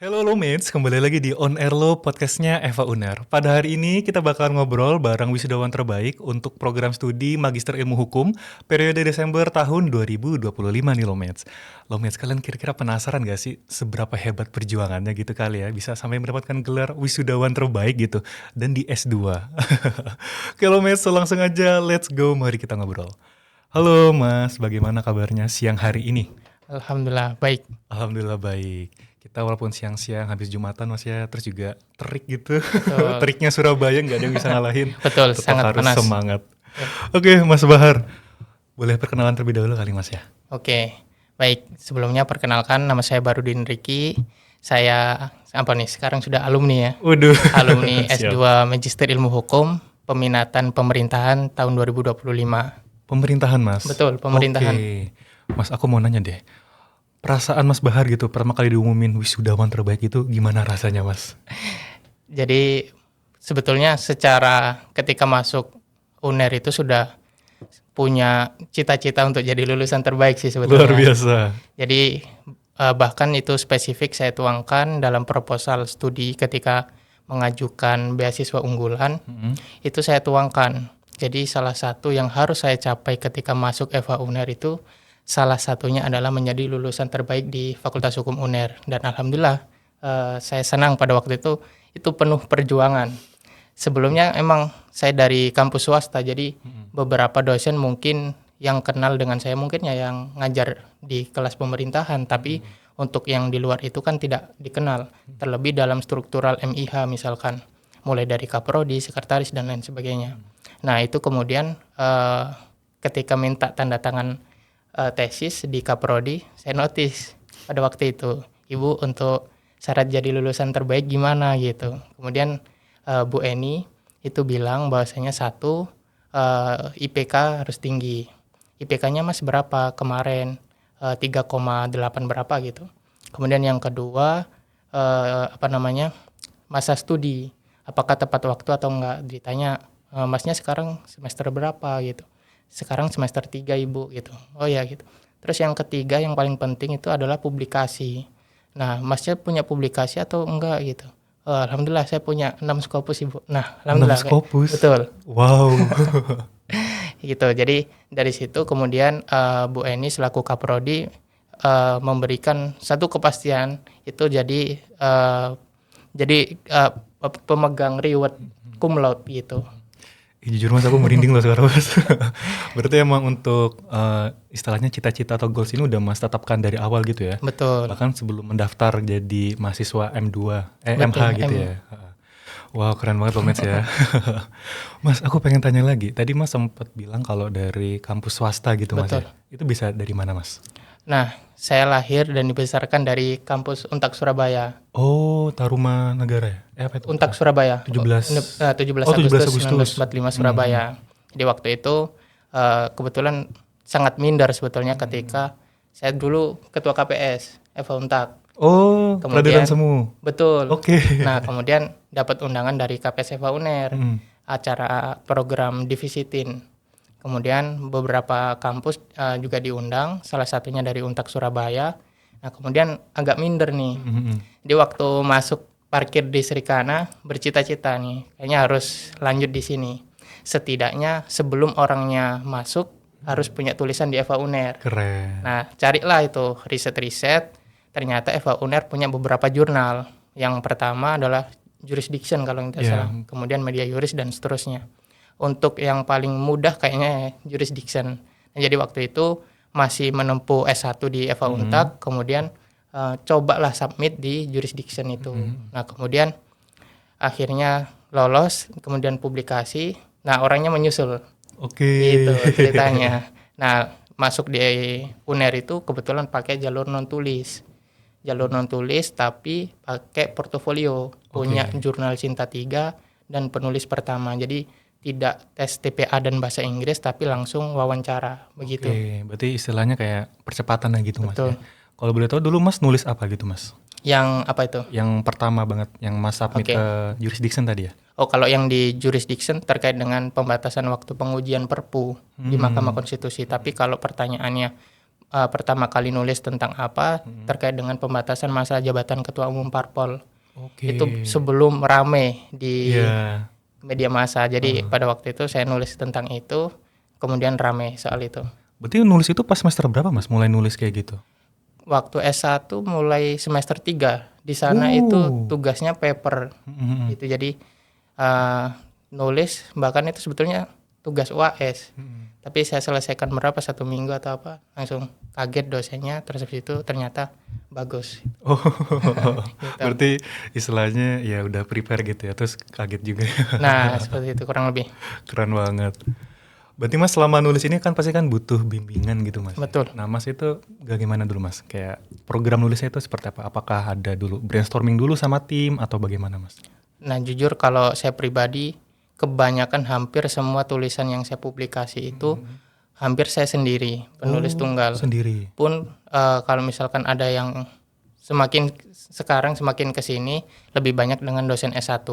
Halo Lomates, kembali lagi di On Air Lo podcastnya Eva Uner. Pada hari ini kita bakal ngobrol bareng wisudawan terbaik untuk program studi Magister Ilmu Hukum periode Desember tahun 2025 nih Lomates. Lomates, kalian kira-kira penasaran gak sih seberapa hebat perjuangannya gitu kali ya bisa sampai mendapatkan gelar wisudawan terbaik gitu dan di S2. Oke Lomates, so langsung aja let's go, mari kita ngobrol. Halo Mas, bagaimana kabarnya siang hari ini? Alhamdulillah baik. Alhamdulillah baik. Kita walaupun siang-siang habis Jumatan Mas ya, terus juga terik gitu. Betul. Teriknya Surabaya nggak ada yang bisa ngalahin. Betul, Tetap sangat harus panas. semangat. Ya. Oke, Mas Bahar. Boleh perkenalan terlebih dahulu kali Mas ya? Oke, baik. Sebelumnya perkenalkan, nama saya Barudin Riki. Saya sekarang sudah alumni ya. Waduh. Alumni Siap. S2 Magister Ilmu Hukum, peminatan pemerintahan tahun 2025. Pemerintahan Mas? Betul, pemerintahan. Oke. Mas, aku mau nanya deh. Perasaan Mas Bahar gitu, pertama kali diumumin wisudawan terbaik itu gimana rasanya Mas? Jadi sebetulnya secara ketika masuk UNER itu sudah punya cita-cita untuk jadi lulusan terbaik sih sebetulnya. Luar biasa. Jadi bahkan itu spesifik saya tuangkan dalam proposal studi ketika mengajukan beasiswa unggulan, itu saya tuangkan. Jadi salah satu yang harus saya capai ketika masuk FH UNER itu salah satunya adalah menjadi lulusan terbaik di Fakultas Hukum UNER. Dan alhamdulillah saya senang pada waktu itu penuh perjuangan. Sebelumnya emang saya dari kampus swasta, jadi beberapa dosen mungkin yang kenal dengan saya mungkin ya yang ngajar di kelas pemerintahan, tapi untuk yang di luar itu kan tidak dikenal. Terlebih dalam struktural MIH misalkan, mulai dari kaprodi, sekretaris dan lain sebagainya. Nah itu kemudian ketika minta tanda tangan tesis di kaprodi, saya notice pada waktu itu, Ibu untuk syarat jadi lulusan terbaik gimana gitu. Kemudian Bu Eni itu bilang bahwasanya satu IPK harus tinggi. IPK-nya Mas berapa kemarin? 3,8 berapa gitu. Kemudian yang kedua masa studi. Apakah tepat waktu atau enggak? Ditanya, Masnya sekarang semester berapa gitu. Sekarang semester 3 Ibu gitu. Oh ya gitu. Terus yang ketiga yang paling penting itu adalah publikasi. Nah, Masnya punya publikasi atau enggak gitu. Alhamdulillah saya punya 6 Scopus Ibu. Nah, 6 alhamdulillah. Scopus? Betul. Wow. Gitu. Jadi dari situ kemudian Bu Eni selaku Kaprodi memberikan satu kepastian itu jadi pemegang reward cum laude gitu. Jujur Mas, aku merinding loh sekarang Mas. Berarti emang untuk istilahnya cita-cita atau goals ini udah Mas tetapkan dari awal gitu ya? Betul. Bahkan sebelum mendaftar jadi mahasiswa M2, Betul, MH gitu ya? Wow, keren banget loh Mas ya. Mas, aku pengen tanya lagi. Tadi Mas sempat bilang kalau dari kampus swasta gitu Mas ya? Betul. Itu bisa dari mana Mas? Nah, saya lahir dan dibesarkan dari kampus Untak Surabaya. Oh, Tarumanagara ya? Apa itu? Untak Surabaya. 17 17 Oh, 17 Agustus Agustus. 1945 Surabaya. Jadi waktu itu kebetulan sangat minder sebetulnya ketika saya dulu ketua KPS FH Untak. Oh, peradilan Kemudian semu. betul. Oke. Nah, kemudian dapat undangan dari KPS FH UNER, acara program Divisi TIN. Kemudian beberapa kampus juga diundang, salah satunya dari Untak Surabaya. Nah, kemudian agak minder nih. Di waktu masuk parkir di Srikana, bercita-cita nih, kayaknya harus lanjut di sini. Setidaknya sebelum orangnya masuk, harus punya tulisan di FH UNER. Keren. Nah, carilah itu riset-riset. Ternyata FH UNER punya beberapa jurnal. Yang pertama adalah Jurisdiction kalau tidak salah. Kemudian Media Juris dan seterusnya. Untuk yang paling mudah kayaknya Jurisdiction. Nah, jadi waktu itu masih menempuh S1 di FH Untak, kemudian cobalah submit di Jurisdiction itu. Nah, kemudian akhirnya lolos, kemudian publikasi. Nah, orangnya menyusul. Oke. Gitu ceritanya. Nah, masuk di UNER itu kebetulan pakai jalur non tulis. Jalur non tulis tapi pakai portofolio, punya jurnal Cinta 3 dan penulis pertama. Jadi tidak tes TPA dan bahasa Inggris tapi langsung wawancara begitu. Oke, berarti istilahnya kayak percepatan lah gitu Mas ya. Betul. Kalau boleh tahu dulu Mas nulis apa gitu Mas? Yang apa itu? Yang pertama banget yang Mas submit ke Jurisdiction tadi ya? Oh, kalau yang di Jurisdiction terkait dengan pembatasan waktu pengujian Perpu di Mahkamah Konstitusi. Tapi kalau pertanyaannya pertama kali nulis tentang apa terkait dengan pembatasan masa jabatan ketua umum parpol. Oke. Itu sebelum rame di Iya. media massa. Jadi pada waktu itu saya nulis tentang itu, kemudian rame soal itu. Berarti nulis itu pas semester berapa Mas mulai nulis kayak gitu? Waktu S1 mulai semester 3. Di sana itu Oh. tugasnya paper Mm-mm. gitu. Jadi nulis, bahkan itu sebetulnya tugas UAS. Tapi saya selesaikan berapa, 1 minggu atau apa, langsung kaget dosennya, terus habis itu ternyata bagus. Oh, Gitu. berarti istilahnya ya udah prepare gitu ya, terus kaget juga. Nah, seperti itu kurang lebih. Keren banget. Berarti Mas selama nulis ini kan pasti kan butuh bimbingan gitu Mas. Betul. Nah Mas itu bagaimana dulu Mas? Kayak program nulisnya itu seperti apa? Apakah ada dulu brainstorming dulu sama tim atau bagaimana Mas? Nah, jujur kalau saya pribadi, kebanyakan hampir semua tulisan yang saya publikasi itu hampir saya sendiri, penulis tunggal. Sendiri. Pun kalau misalkan ada yang semakin kesini lebih banyak dengan dosen S1.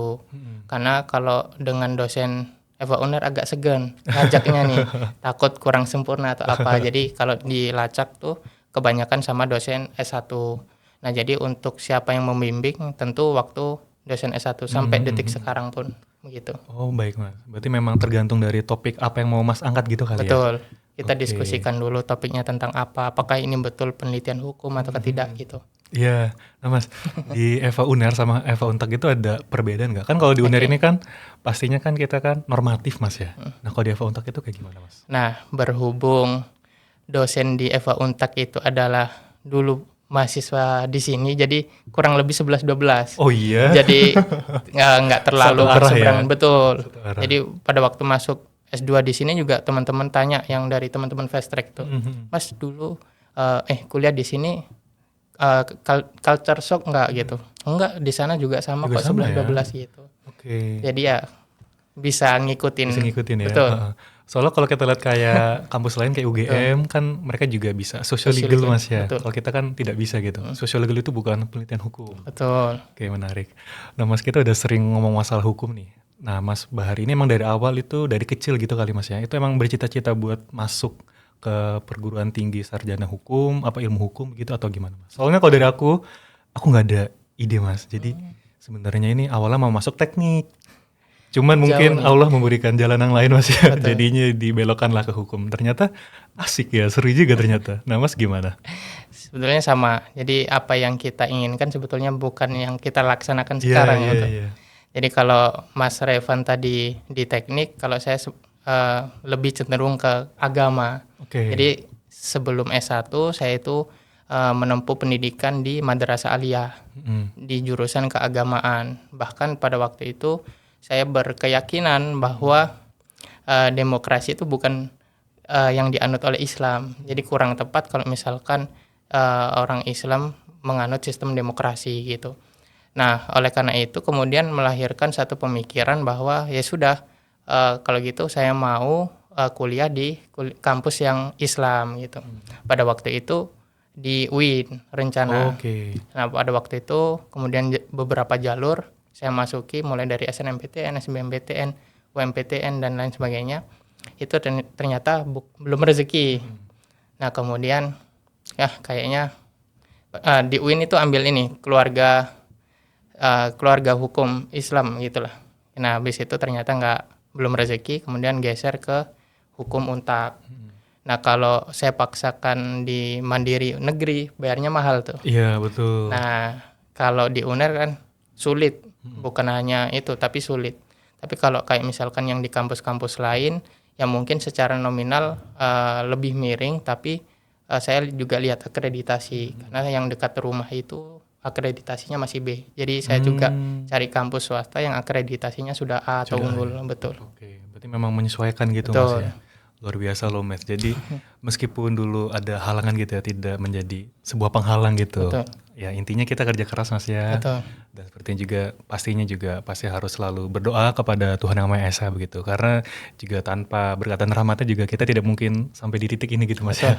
Karena kalau dengan dosen Eva Uner agak segan ngajaknya nih, takut kurang sempurna atau apa. Jadi kalau dilacak tuh kebanyakan sama dosen S1. Nah, jadi untuk siapa yang membimbing tentu waktu dosen S1 sampai detik sekarang pun begitu. Oh baik Mas. Berarti memang tergantung dari topik apa yang mau Mas angkat gitu kali ya? Betul. Kita Oke. diskusikan dulu topiknya tentang apa, apakah ini betul penelitian hukum atau tidak gitu. Iya, nah Mas, di Eva Uner sama Eva Untak itu ada perbedaan nggak? Kan kalau di Uner Oke. ini kan pastinya kan kita kan normatif Mas ya. Nah kalau di Eva Untak itu kayak gimana Mas? Nah, berhubung dosen di Eva Untak itu adalah dulu mahasiswa di sini, jadi kurang lebih 11-12. Oh iya? Jadi nggak terlalu Satu arah berseberangan, ya? betul. Satu arah. Jadi pada waktu masuk S2 di sini juga teman-teman tanya yang dari teman-teman fast track tuh, Mas dulu kuliah di sini culture shock nggak gitu? Enggak, di sana juga sama Juga kok, sama ya? 11-12 gitu. Oke. Jadi ya bisa ngikutin. Bisa ngikutin ya? Betul. Heeh. Soalnya kalau kita lihat kayak kampus lain kayak UGM kan mereka juga bisa social legal Social legal, Mas ya. betul. Kalau kita kan tidak bisa gitu. Social legal itu bukan penelitian hukum. Betul. Oke menarik. Nah Mas kita udah sering ngomong masalah hukum nih. Nah Mas Bahar ini emang dari awal itu dari kecil gitu kali Mas ya. Itu emang bercita-cita buat masuk ke perguruan tinggi sarjana hukum, apa ilmu hukum gitu atau gimana Mas? Soalnya kalau dari aku nggak ada ide Mas. Jadi sebenarnya ini awalnya mau masuk teknik. Cuman mungkin nih. Allah memberikan jalan yang lain Mas ya. Betul. Jadinya dibelokkanlah ke hukum. Ternyata asik ya, seru juga ternyata. Nah Mas gimana? Sebetulnya sama. Jadi apa yang kita inginkan sebetulnya bukan yang kita laksanakan Iya, sekarang iya, gitu. iya. Jadi kalau Mas Revan tadi di teknik, kalau saya lebih cenderung ke agama. Oke. Jadi sebelum S1 saya itu menempuh pendidikan di Madrasah Aliyah di jurusan keagamaan. Bahkan pada waktu itu saya berkeyakinan bahwa demokrasi itu bukan yang dianut oleh Islam. Jadi kurang tepat kalau misalkan orang Islam menganut sistem demokrasi gitu. Nah, oleh karena itu kemudian melahirkan satu pemikiran bahwa ya sudah, kalau gitu saya mau kuliah di kampus yang Islam gitu. Pada waktu itu di UIN rencana. Oke. Nah, pada waktu itu kemudian beberapa jalur saya masuki mulai dari SNMPTN, SBMPTN, UMPTN dan lain sebagainya. Itu ternyata belum rezeki. Nah, kemudian ya kayaknya di UIN itu ambil ini keluarga hukum Islam gitulah. Nah, habis itu ternyata belum rezeki, kemudian geser ke hukum Untak. Nah, kalau saya paksakan di Mandiri negeri, bayarnya mahal tuh. Iya betul. Nah, kalau di UNER kan sulit, bukan hanya itu, tapi sulit. Tapi kalau kayak misalkan yang di kampus-kampus lain, yang mungkin secara nominal lebih miring, tapi saya juga lihat akreditasi. Karena yang dekat rumah itu akreditasinya masih B. Jadi saya juga cari kampus swasta yang akreditasinya sudah A atau unggul, betul. Oke, berarti memang menyesuaikan gitu Betul. Mas ya. Luar biasa loh Mas. Jadi meskipun dulu ada halangan gitu ya, tidak menjadi sebuah penghalang gitu. Betul. Ya intinya kita kerja keras Mas ya. Betul. Dan sepertinya juga pastinya pasti harus selalu berdoa kepada Tuhan Yang Maha Esa begitu. Karena juga tanpa berkatan rahmatnya juga kita tidak mungkin sampai di titik ini gitu Mas ya.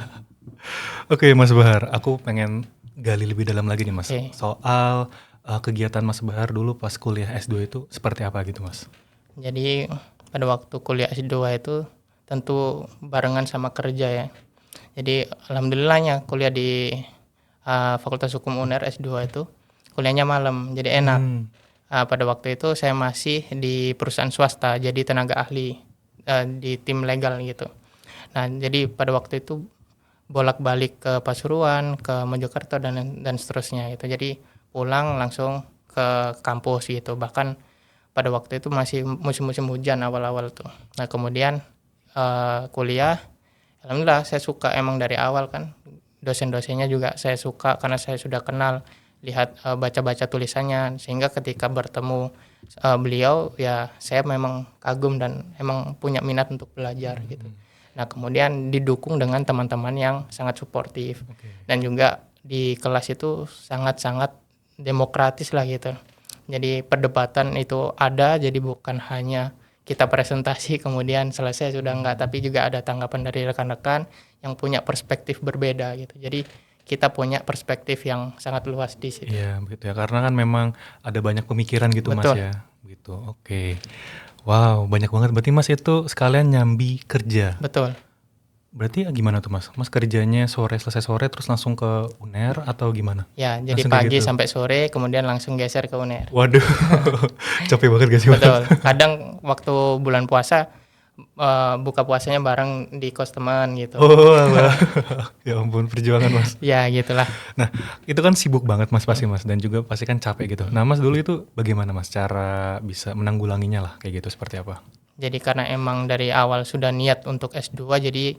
Oke Mas Bahar, aku pengen gali lebih dalam lagi nih Mas. Oke. Soal kegiatan Mas Bahar dulu pas kuliah S2 itu seperti apa gitu Mas? Jadi pada waktu kuliah S2 itu tentu barengan sama kerja ya. Jadi alhamdulillahnya kuliah di Fakultas Hukum UNER S2 itu kuliahnya malam, jadi enak. Pada waktu itu saya masih di perusahaan swasta, jadi tenaga ahli di tim legal gitu. Nah, jadi pada waktu itu bolak-balik ke Pasuruan, ke Mojokerto dan seterusnya gitu. Jadi pulang langsung ke kampus gitu. Bahkan pada waktu itu masih musim-musim hujan awal-awal tuh. Nah, kemudian kuliah, alhamdulillah saya suka emang dari awal kan. Dosen-dosennya juga saya suka karena saya sudah kenal, lihat baca-baca tulisannya, sehingga ketika bertemu beliau ya saya memang kagum dan emang punya minat untuk belajar gitu. Nah, kemudian didukung dengan teman-teman yang sangat suportif. Dan juga di kelas itu sangat-sangat demokratis lah gitu. Jadi perdebatan itu ada, jadi bukan hanya kita presentasi kemudian selesai sudah enggak, tapi juga ada tanggapan dari rekan-rekan yang punya perspektif berbeda gitu. Jadi kita punya perspektif yang sangat luas di situ. Iya, begitu ya. Karena kan memang ada banyak pemikiran gitu Mas Betul. ya. Gitu. Oke. Wow, banyak banget. Berarti Mas itu sekalian nyambi kerja. Betul. Berarti gimana tuh Mas? Mas kerjanya sore, selesai sore terus langsung ke UNER atau gimana? Ya, jadi Langsung kayak pagi gitu? sampai sore kemudian langsung geser ke UNER. Waduh, capek banget gak sih Mas? Betul. Kadang waktu bulan puasa buka puasanya bareng di kos teman gitu. Oh alah. Ya ampun, perjuangan Mas. Ya, gitulah. Nah, itu kan sibuk banget Mas pasti Mas, dan juga pasti kan capek gitu. Nah Mas dulu itu bagaimana Mas cara bisa menanggulanginya lah kayak gitu, seperti apa? Jadi karena emang dari awal sudah niat untuk S2, jadi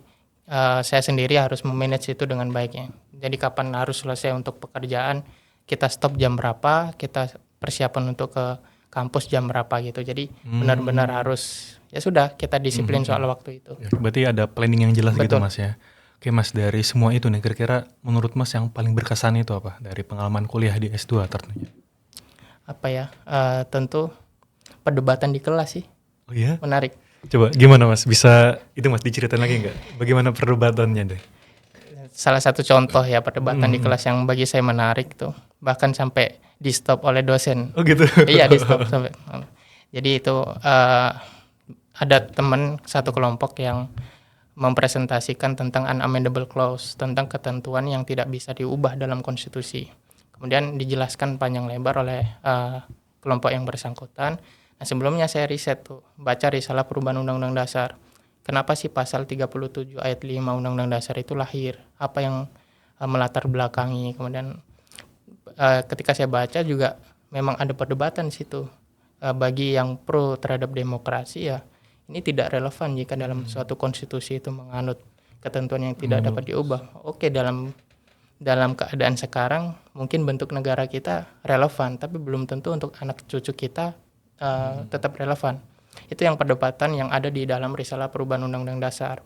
saya sendiri harus memanage itu dengan baiknya. Jadi kapan harus selesai untuk pekerjaan, kita stop jam berapa, kita persiapan untuk ke kampus jam berapa gitu. Jadi benar-benar harus, ya sudah, kita disiplin soal waktu itu. Ya, berarti ada planning yang jelas gitu Betul. Mas ya. Oke Mas, dari semua itu nih kira-kira menurut Mas yang paling berkesan itu apa? Dari pengalaman kuliah di S2 tentunya. Apa ya, tentu perdebatan di kelas sih, Oh iya? menarik. Coba gimana Mas? Bisa itu Mas diceritain lagi nggak? Bagaimana perdebatannya deh? Salah satu contoh ya perdebatan di kelas yang bagi saya menarik tuh, bahkan sampai di stop oleh dosen. Oh gitu? Iya, di stop sampai. Jadi itu ada teman satu kelompok yang mempresentasikan tentang unamendable clause, tentang ketentuan yang tidak bisa diubah dalam konstitusi. Kemudian dijelaskan panjang lebar oleh kelompok yang bersangkutan. Nah, sebelumnya saya riset tuh, baca risalah perubahan Undang-Undang Dasar. Kenapa sih pasal 37 ayat 5 Undang-Undang Dasar itu lahir? Apa yang melatar belakangi? Kemudian ketika saya baca juga memang ada perdebatan di situ. Bagi yang pro terhadap demokrasi ya, ini tidak relevan jika dalam suatu konstitusi itu menganut ketentuan yang tidak dapat diubah. Oke, dalam keadaan sekarang mungkin bentuk negara kita relevan, tapi belum tentu untuk anak cucu kita tetap relevan. Itu yang perdebatan yang ada di dalam risalah perubahan Undang-Undang Dasar.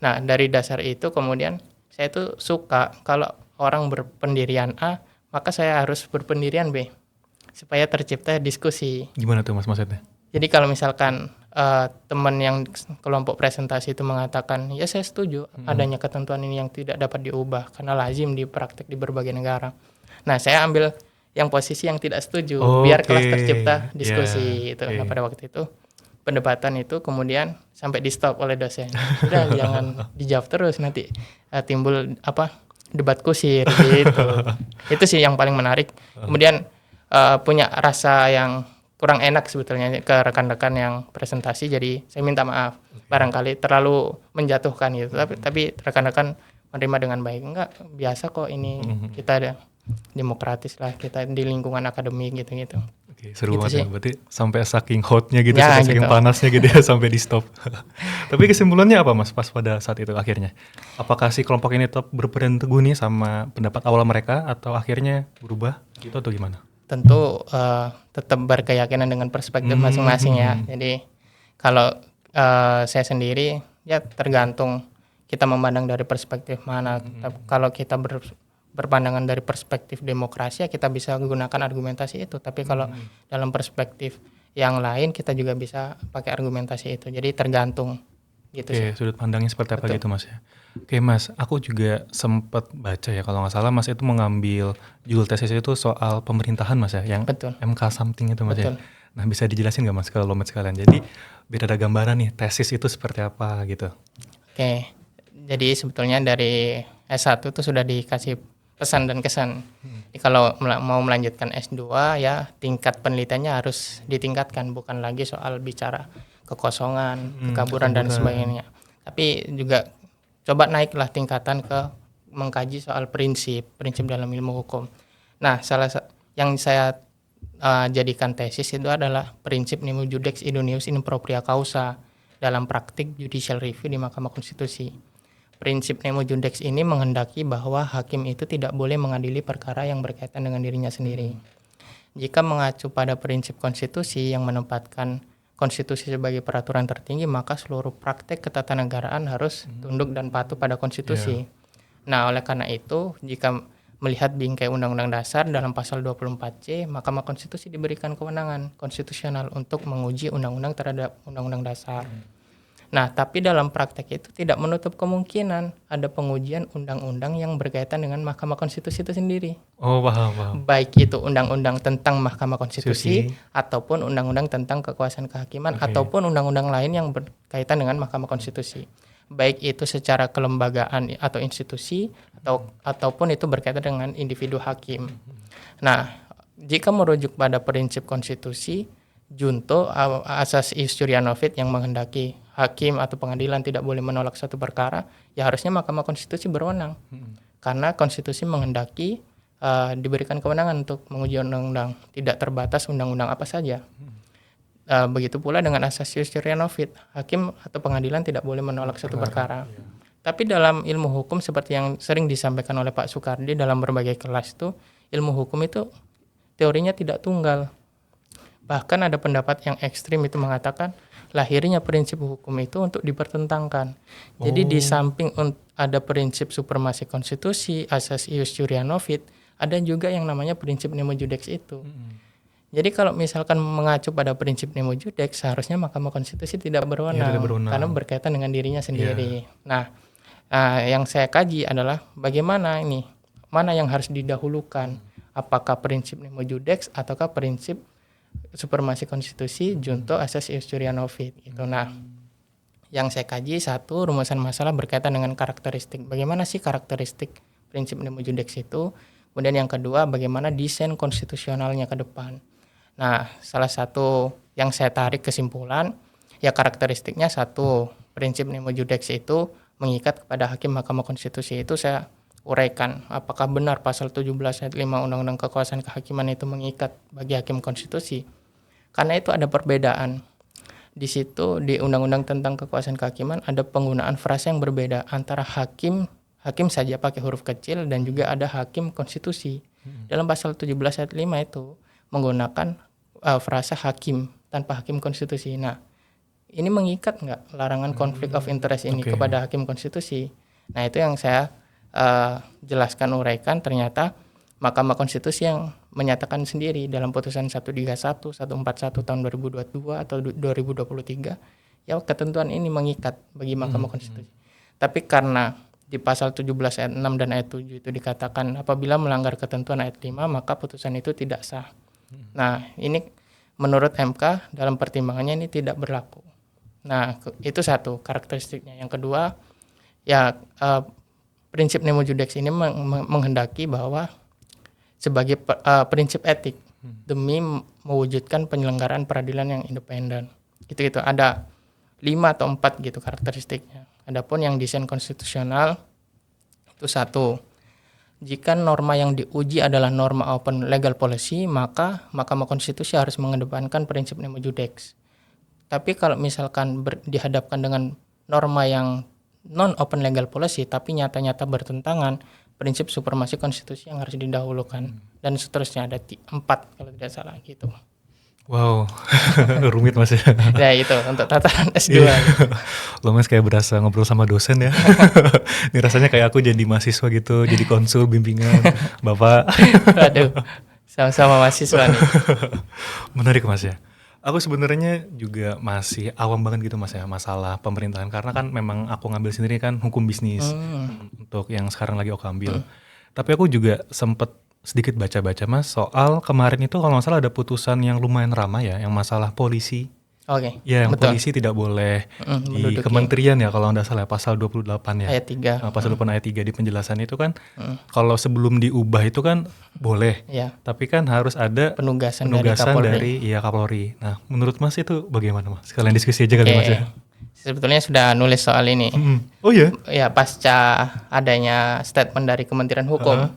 Nah, dari dasar itu kemudian saya tuh suka kalau orang berpendirian A, maka saya harus berpendirian B, supaya tercipta diskusi. Gimana tuh Mas maksudnya? Jadi kalau misalkan teman yang kelompok presentasi itu mengatakan, ya saya setuju adanya ketentuan ini yang tidak dapat diubah karena lazim dipraktek di berbagai negara. Nah, saya ambil yang posisi yang tidak setuju, biar kelas tercipta diskusi itu. Nah, pada waktu itu perdebatan itu kemudian sampai di stop oleh dosen. Udah jangan dijawab terus, nanti timbul debat kusir gitu. Itu sih yang paling menarik. Kemudian punya rasa yang kurang enak sebetulnya ke rekan-rekan yang presentasi, jadi saya minta maaf. Barangkali terlalu menjatuhkan gitu. Tapi rekan-rekan menerima dengan baik. Enggak, biasa kok ini, kita ada demokratis lah, kita di lingkungan akademik gitu-gitu. Oke, seru Gitu banget sih. ya. Berarti sampai saking hotnya gitu, Ya, saking gitu. panasnya gitu ya sampai di stop. Tapi kesimpulannya apa Mas pas pada saat itu akhirnya? Apakah si kelompok ini tetap berpegang teguh nih sama pendapat awal mereka atau akhirnya berubah gitu atau gimana? Tentu tetap berkeyakinan dengan perspektif masing-masing ya. Jadi kalau saya sendiri ya tergantung kita memandang dari perspektif mana. Kalau kita berpandangan dari perspektif demokrasi ya kita bisa gunakan argumentasi itu. Tapi kalau dalam perspektif yang lain kita juga bisa pakai argumentasi itu. Jadi tergantung gitu sih. Oke, sudut pandangnya seperti apa Betul. gitu Mas ya. Oke Mas, aku juga sempat baca ya kalau nggak salah Mas itu mengambil judul tesis itu soal pemerintahan Mas ya, yang Betul. MK something itu Mas Betul. ya. Nah bisa dijelasin nggak Mas ke Lomet sekalian? Jadi biar ada gambaran nih tesis itu seperti apa gitu. Oke, Jadi sebetulnya dari S1 itu sudah dikasih pesan dan kesan. Jadi kalau mau melanjutkan S2 ya tingkat penelitiannya harus ditingkatkan, bukan lagi soal bicara kekosongan, kekaburan dan sebagainya. Tapi juga coba naiklah tingkatan ke mengkaji soal prinsip dalam ilmu hukum. Nah, yang saya jadikan tesis itu adalah prinsip nemo judex idoneus in propria causa dalam praktik judicial review di Mahkamah Konstitusi. Prinsip nemo judex ini menghendaki bahwa hakim itu tidak boleh mengadili perkara yang berkaitan dengan dirinya sendiri. Jika mengacu pada prinsip konstitusi yang menempatkan konstitusi sebagai peraturan tertinggi, maka seluruh praktek ketatanegaraan harus tunduk dan patuh pada konstitusi. Nah, oleh karena itu, jika melihat bingkai Undang-Undang Dasar dalam pasal 24C, Mahkamah Konstitusi diberikan kewenangan konstitusional untuk menguji undang-undang terhadap Undang-Undang Dasar. Nah, tapi dalam praktek itu tidak menutup kemungkinan ada pengujian undang-undang yang berkaitan dengan Mahkamah Konstitusi itu sendiri. Oh, paham. Baik itu undang-undang tentang Mahkamah Konstitusi ataupun undang-undang tentang kekuasaan kehakiman ataupun undang-undang lain yang berkaitan dengan Mahkamah Konstitusi. Baik itu secara kelembagaan atau institusi ataupun itu berkaitan dengan individu hakim. Nah, jika merujuk pada prinsip konstitusi, junto asas ius curiae novit yang menghendaki hakim atau pengadilan tidak boleh menolak suatu perkara, ya harusnya Mahkamah Konstitusi berwenang. Karena konstitusi menghendaki diberikan kewenangan untuk menguji undang-undang, tidak terbatas undang-undang apa saja. Begitu pula dengan asas ius curiae novit, hakim atau pengadilan tidak boleh menolak suatu perkara. Tapi dalam ilmu hukum seperti yang sering disampaikan oleh Pak Soekardi dalam berbagai kelas itu, ilmu hukum itu teorinya tidak tunggal. Bahkan ada pendapat yang ekstrim itu mengatakan lahirnya prinsip hukum itu untuk dipertentangkan. Jadi di samping ada prinsip supremasi konstitusi, asas ius curiae novit, ada juga yang namanya prinsip nemo judex itu. Jadi kalau misalkan mengacu pada prinsip nemo judex, seharusnya Mahkamah Konstitusi tidak berwenang, karena berkaitan dengan dirinya sendiri. Nah, yang saya kaji adalah bagaimana ini, mana yang harus didahulukan, apakah prinsip nemo judex ataukah prinsip supremasi konstitusi junto asas ius curiae novit gitu. Nah, yang saya kaji satu, rumusan masalah berkaitan dengan karakteristik. Bagaimana sih karakteristik prinsip nemo judex itu? Kemudian yang kedua, bagaimana desain konstitusionalnya ke depan. Nah, salah satu yang saya tarik kesimpulan, ya karakteristiknya satu, prinsip nemo judex itu mengikat kepada hakim Mahkamah Konstitusi. Itu saya uraikan, apakah benar pasal 17 ayat 5 Undang-Undang Kekuasaan Kehakiman itu mengikat bagi hakim konstitusi? Karena itu ada perbedaan. Di situ di Undang-Undang tentang Kekuasaan Kehakiman ada penggunaan frasa yang berbeda antara hakim saja pakai huruf kecil dan juga ada hakim konstitusi. Dalam pasal 17 ayat 5 itu menggunakan frasa hakim tanpa hakim konstitusi. Nah, ini mengikat nggak larangan konflik of interest ini kepada hakim konstitusi? Nah, itu yang saya jelaskan, uraikan. Ternyata Mahkamah Konstitusi yang menyatakan sendiri dalam putusan 131, 141 tahun 2022 atau 2023, ya ketentuan ini mengikat bagi Mahkamah Konstitusi. Tapi karena di pasal 17 ayat 6 dan ayat 7 itu dikatakan apabila melanggar ketentuan ayat 5 maka putusan itu tidak sah. Nah, ini menurut MK dalam pertimbangannya ini tidak berlaku. Nah, itu satu karakteristiknya. Yang kedua, ya prinsip nemo judex ini menghendaki bahwa sebagai prinsip etik demi mewujudkan penyelenggaraan peradilan yang independen. Gitu ada 5 atau 4 gitu karakteristiknya. Adapun yang desain konstitusional itu satu, jika norma yang diuji adalah norma open legal policy, maka Mahkamah Konstitusi harus mengedepankan prinsip nemo judex. Tapi kalau misalkan dihadapkan dengan norma yang non open legal policy tapi nyata-nyata bertentangan, prinsip supremasi konstitusi yang harus didahulukan dan seterusnya, ada 4 kalau tidak salah gitu. Wow, rumit Mas ya. Ya itu untuk tataran S2. Lo Mas kayak berasa ngobrol sama dosen ya. Ini rasanya kayak aku jadi mahasiswa gitu, jadi konsul bimbingan Bapak. Waduh, sama-sama mahasiswa nih. Menarik Mas ya. Aku sebenarnya juga masih awam banget gitu Mas ya, masalah pemerintahan. Karena kan memang aku ngambil sendiri kan hukum bisnis untuk yang sekarang lagi aku ambil. Tapi aku juga sempet sedikit baca-baca Mas soal kemarin itu kalau nggak salah ada putusan yang lumayan ramai ya, yang masalah polisi Oke. Ya, yang Betul. polisi tidak boleh di Menduduki kementerian ya kalau nggak salah pasal 28 ya. ayat 3. Pasal 28 ayat 3 di penjelasan itu kan kalau sebelum diubah itu kan boleh. Ya, Tapi kan harus ada penugasan penugasan dari dari Kapolri. Nah, menurut Mas itu bagaimana Mas? Sekalian diskusi aja kali Kapolri. Mas ya. Sebetulnya sudah nulis soal ini. Oh iya? Ya, pasca adanya statement dari Kementerian Hukum.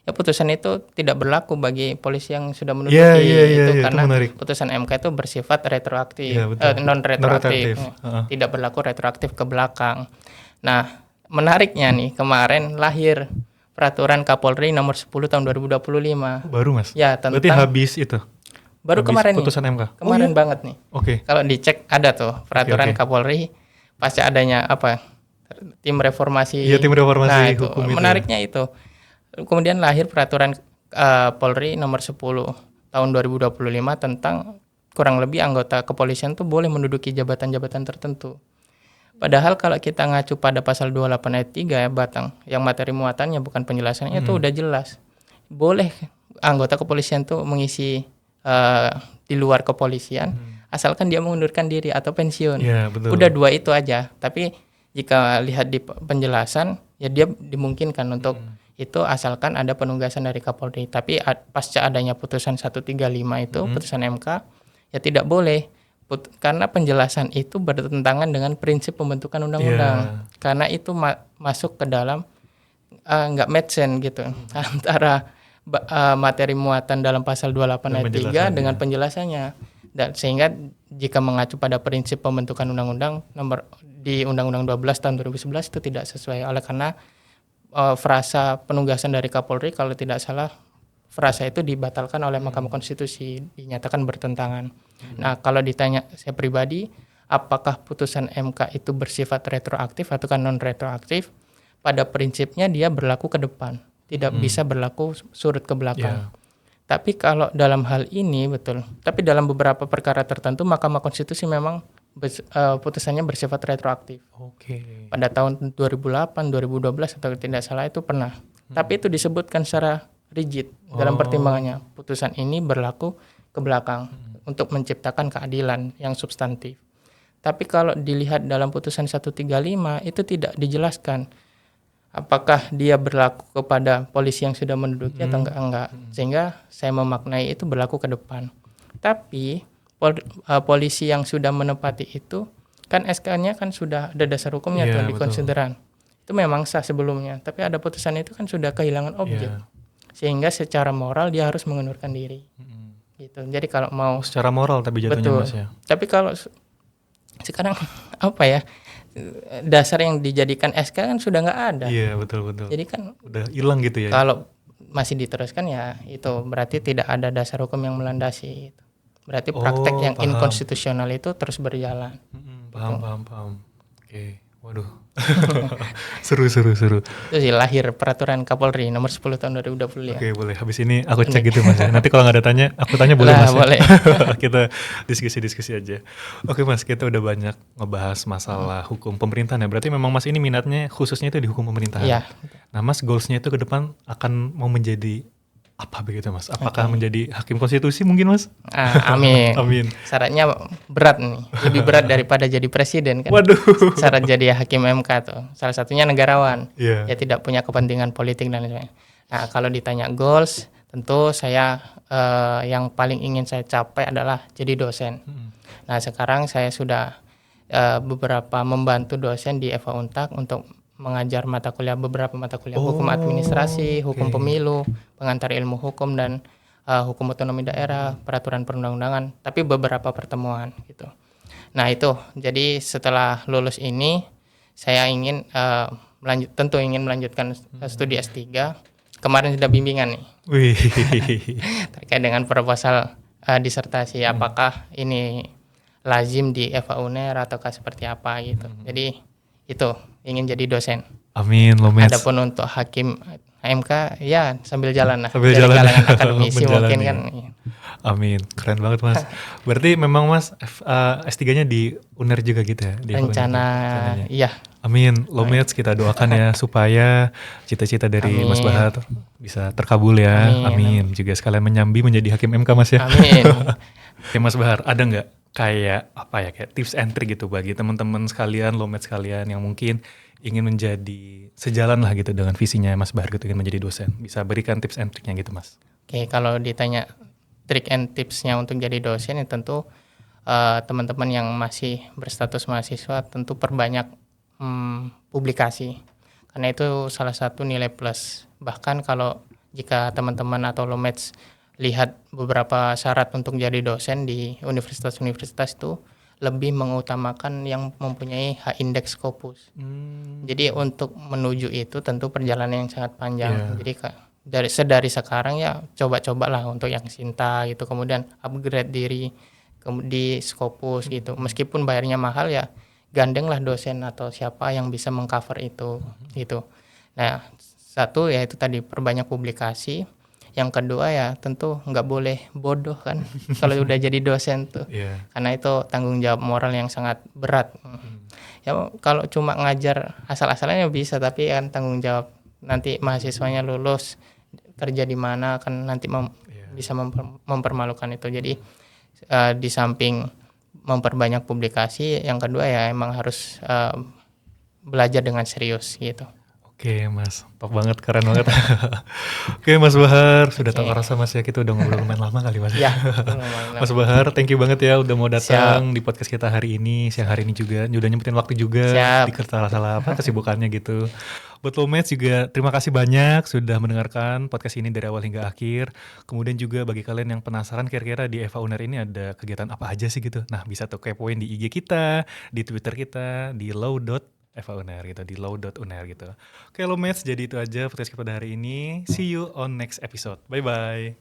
Ya, putusan itu tidak berlaku bagi polisi yang sudah menduduki Iya, itu karena menarik. putusan MK itu bersifat retroaktif, Iya, betul. non retroaktif, Non-retroaktif. tidak berlaku retroaktif ke belakang. Nah, menariknya nih kemarin lahir peraturan Kapolri nomor 10 tahun 2025. Baru Mas? Ya, Berarti tentang habis itu? baru Habis kemarin nih. putusan MK? Kemarin Oh, iya? banget nih. Oke. Kalau dicek ada tuh peraturan Oke. Kapolri pasca adanya tim reformasi. Iya, tim reformasi Nah, itu hukum itu. menariknya itu. Kemudian lahir peraturan Polri nomor 10 tahun 2025 tentang kurang lebih anggota kepolisian tuh boleh menduduki jabatan-jabatan tertentu. Padahal kalau kita ngacu pada pasal 28 ayat 3 ya Batang, yang materi muatannya bukan penjelasannya itu udah jelas. Boleh anggota kepolisian tuh mengisi di luar kepolisian asalkan dia mengundurkan diri atau pensiun. Iya, betul. Udah dua itu aja. Tapi jika lihat di penjelasan ya dia dimungkinkan untuk itu asalkan ada penugasan dari Kapolri. Tapi pasca adanya putusan 135 itu putusan MK ya tidak boleh. Karena penjelasan itu bertentangan dengan prinsip pembentukan undang-undang. Karena itu masuk ke dalam nggak match gitu antara materi muatan dalam pasal 28 ayat 3 dengan penjelasannya. Dan sehingga jika mengacu pada prinsip pembentukan undang-undang nomor di Undang-Undang 12 tahun 2011 itu tidak sesuai. Oleh karena frasa penugasan dari Kapolri kalau tidak salah frasa itu dibatalkan oleh Mahkamah Konstitusi, dinyatakan bertentangan. Nah, kalau ditanya saya pribadi, apakah putusan MK itu bersifat retroaktif atau kan non retroaktif? Pada prinsipnya dia berlaku ke depan, tidak bisa berlaku surut ke belakang. Tapi kalau dalam hal ini betul, tapi dalam beberapa perkara tertentu Mahkamah Konstitusi memang putusannya bersifat retroaktif. Oke. Pada tahun 2008, 2012 atau tidak salah itu pernah. Tapi itu disebutkan secara rigid dalam pertimbangannya. Putusan ini berlaku ke belakang untuk menciptakan keadilan yang substantif. Tapi kalau dilihat dalam putusan 135 itu tidak dijelaskan apakah dia berlaku kepada polisi yang sudah menduduki atau enggak. Sehingga saya memaknai itu berlaku ke depan. Tapi polisi yang sudah menepati itu kan SK-nya kan sudah ada dasar hukumnya tuh di konsideran. Itu memang sah sebelumnya, tapi ada putusan itu kan sudah kehilangan objek. Sehingga secara moral dia harus mengundurkan diri. Gitu. Jadi kalau mau secara moral tapi jatuhnya betul. Mas ya. Tapi kalau sekarang apa ya? Dasar yang dijadikan SK kan sudah nggak ada. Iya, betul. Jadi kan udah hilang gitu ya. Kalau masih diteruskan ya itu berarti tidak ada dasar hukum yang melandasi itu. Berarti praktek yang paham. inkonstitusional itu terus berjalan. Paham. Oke. Waduh. seru. Itu sih lahir peraturan Kapolri nomor 10 tahun 2020 ya. Oke, boleh. Habis ini aku cek gitu Mas ya. Nanti kalau nggak ada tanya, aku tanya boleh Lah, Mas. boleh. Kita diskusi aja. Oke Mas, kita udah banyak ngebahas masalah hukum pemerintahan ya. Berarti memang Mas ini minatnya khususnya itu di hukum pemerintahan. Iya. Nah Mas goalsnya itu ke depan akan mau menjadi apa begitu Mas? Apakah menjadi hakim konstitusi mungkin Mas? Amin. Amin. Syaratnya berat nih, lebih berat daripada jadi presiden kan. Waduh. Syarat jadi hakim MK tuh. Salah satunya negarawan. Iya. Ya tidak punya kepentingan politik dan lain-lain. Nah, kalau ditanya goals, tentu saya yang paling ingin saya capai adalah jadi dosen. Nah, sekarang saya sudah beberapa membantu dosen di Eva Untak untuk mengajar beberapa mata kuliah hukum administrasi, hukum pemilu, pengantar ilmu hukum dan hukum otonomi daerah, peraturan perundang-undangan, tapi beberapa pertemuan gitu. Nah, itu. Jadi setelah lulus ini saya ingin tentu ingin melanjutkan studi S3. Kemarin sudah bimbingan nih. Wih. Terkait dengan proposal disertasi apakah ini lazim di Eva Uner ataukah seperti apa gitu. Jadi itu ingin jadi dosen. Amin, Lomets. Adapun untuk hakim HMK ya sambil jalan lah. Sambil dari jalan. kalangan akademisi mungkin kan. Amin, keren banget Mas. Berarti memang Mas S3-nya di UNER juga gitu ya? Di Rencananya. Iya. Amin, Lomets kita doakan ya supaya cita-cita dari Mas Bahar bisa terkabul ya. Amin. Juga sekalian menyambi menjadi hakim MK Mas ya. Amin. Oke Mas Bahar, ada nggak kayak apa ya, kayak tips and trick gitu bagi teman-teman sekalian, lowmates sekalian yang mungkin ingin menjadi sejalan lah gitu dengan visinya Mas Bahar gitu, ingin menjadi dosen. Bisa berikan tips and triknya gitu Mas. Oke, kalau ditanya trik and tipsnya untuk jadi dosen ya tentu teman-teman yang masih berstatus mahasiswa tentu perbanyak publikasi. Karena itu salah satu nilai plus. Bahkan kalau jika teman-teman atau lowmates lihat beberapa syarat untuk jadi dosen di universitas-universitas itu lebih mengutamakan yang mempunyai H-index Scopus. Jadi untuk menuju itu tentu perjalanan yang sangat panjang. Iya. Jadi dari sekarang ya coba-cobalah untuk yang Sinta gitu, kemudian upgrade diri di Scopus gitu. Meskipun bayarnya mahal ya gandenglah dosen atau siapa yang bisa mengcover itu gitu. Nah, satu ya itu tadi perbanyak publikasi. Yang kedua ya tentu nggak boleh bodoh kan kalau udah jadi dosen tuh. Iya. Karena itu tanggung jawab moral yang sangat berat. Ya kalau cuma ngajar asal-asalnya bisa, tapi kan tanggung jawab nanti mahasiswanya lulus kerja di mana kan nanti bisa mempermalukan itu. Jadi di samping memperbanyak publikasi, yang kedua ya emang harus belajar dengan serius gitu. Oke Mas, top banget, keren banget. Oke Mas Bahar, sudah Oke. tak rasa Mas ya, kita udah ngobrol lumayan lama kali Mas. Ya, Mas Bahar, thank you banget ya udah mau datang di podcast kita hari ini, siang hari ini juga. Udah nyempetin waktu juga Siap. di salah kesibukannya gitu. Buat lowmates juga terima kasih banyak sudah mendengarkan podcast ini dari awal hingga akhir. Kemudian juga bagi kalian yang penasaran kira-kira di Eva Uner ini ada kegiatan apa aja sih gitu. Nah bisa tuh kepoin di IG kita, di Twitter kita, di low.evauner gitu, di low.uner gitu. Oke lowmates, jadi itu aja podcast kita pada hari ini. See you on next episode. Bye-bye.